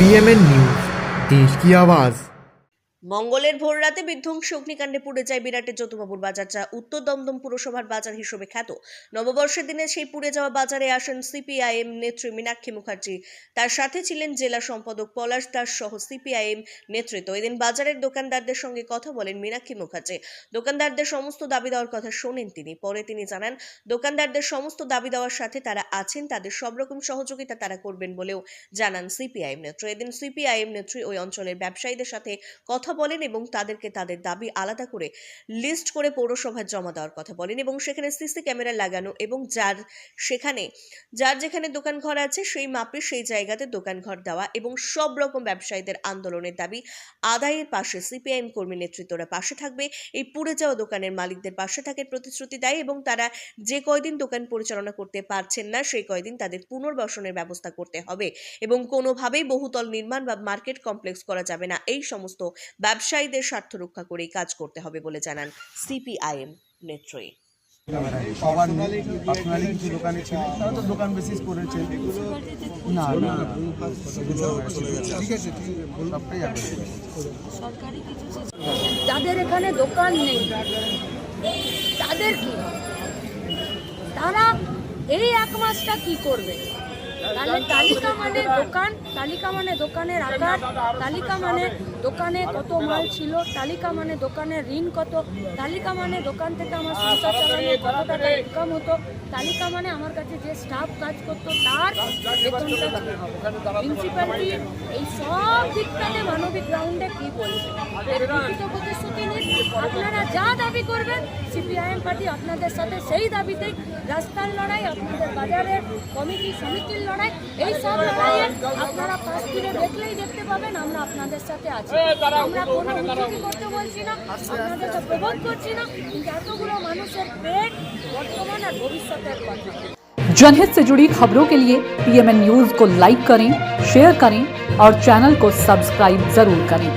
PMN news, देश की आवाज। মঙ্গলের ভোর রাতে বিধ্বংসী অগ্নিকাণ্ডে পুড়ে যায় বিরাটের যদুবাবুর বাজার, যা উত্তর দমদম পুরসভার বাজার হিসেবে খ্যাত। নববর্ষের দিনে সেই পুড়ে যাওয়া বাজারে আসেন সিপিআইএম নেত্রী মীনাক্ষী মুখার্জি। তার সাথে ছিলেন জেলা সম্পাদক পলাশ দাস সহ সিপিআইএম নেতৃত্ব। এদিন বাজারের দোকানদারদের সঙ্গে কথা বলেন মীনাক্ষী মুখার্জি। দোকানদারদের সমস্ত দাবি দেওয়ার কথা শোনেন তিনি। পরে তিনি জানান, দোকানদারদের সমস্ত দাবি দেওয়ার সাথে তারা আছেন, তাদের সব রকম সহযোগিতা তারা করবেন বলেও জানান সিপিআইএম নেত্রী। এদিন সিপিআইএম নেত্রী ওই অঞ্চলের ব্যবসায়ীদের সাথে কথা বলেন এবং তাদেরকে তাদের দাবি আলাদা করে লিস্ট করে পৌরসভায় জমা দেওয়ার কথা বলেন এবং সেখানে সিসি ক্যামেরা লাগানো এবং যার যেখানে দোকান ঘর আছে সেই মাপে সেই জায়গাতে দোকান ঘর দেওয়া এবং সব রকম ব্যবসায়ীদের আন্দোলনের দাবি আদায়ের পাশে সিপিআইএম কর্মী নেতৃত্বরা পাশে থাকবে। এই পুড়ে যাওয়া দোকানের মালিকদের পাশে থাকার প্রতিশ্রুতি দেয় এবং তারা যে কয়দিন দোকান পরিচালনা করতে পারছেন না সেই কয়দিন তাদের পুনর্বাসনের ব্যবস্থা করতে হবে এবং কোনোভাবেই বহুতল নির্মাণ বা মার্কেট কমপ্লেক্স করা যাবে না। এই সমস্ত ব্যবসায়ীদের স্বার্থ রক্ষা করেই কাজ করতে হবে বলে জানান সিপিআইএম নেত্রী। সবার পার্সোনালি কিছু দোকানে ছিল, তারা তো দোকান বেসিস করেছে। না না ঠিক আছে, সবটাই আছে। যাদের এখানে দোকান নেই তাদের কি, তারা এই এক মাসটা কি করবে? তাহলে তালিকা মানে দোকান, তালিকা মানে দোকানের আকার, তালিকা মানে দোকানে কত মাল ছিল, তালিকা মানে দোকানের ঋণ কত, তালিকা মানে দোকান থেকে আমার সংসার চালানো কত টাকা ইনকাম হতো, তালিকা মানে আমার কাছে যে স্টাফ কাজ করতো তার বেতনটা কী হবে। প্রিন্সিপালিটি এই সব দিকটাতে মানবিক গ্রাউন্ডে কী বলছে এর লিখিত প্রতিশ্রুতি নিন। আপনারা যা দাবি করবেন সিপিআইএম পার্টি আপনাদের সাথে সেই দাবিতেই রাস্তার লড়াই, আপনাদের বাজারের কমিটি সমিতির লড়াই, এই সব লড়াইয়ে আপনারা পাশ ফিরে দেখলেই দেখতে পাবেন আমরা আপনাদের সাথে আছি। আমরা কোনো হুমকি করতে বলছি না, আপনাদেরকে প্রবোধ করছি না, কিন্তু এতগুলো মানুষের পেট বর্তমান আর ভবিষ্যতের কথা। जनहित से जुड़ी खबरों के लिए पीएमएन न्यूज को लाइक करें, शेयर करें और चैनल को सब्सक्राइब जरूर करें।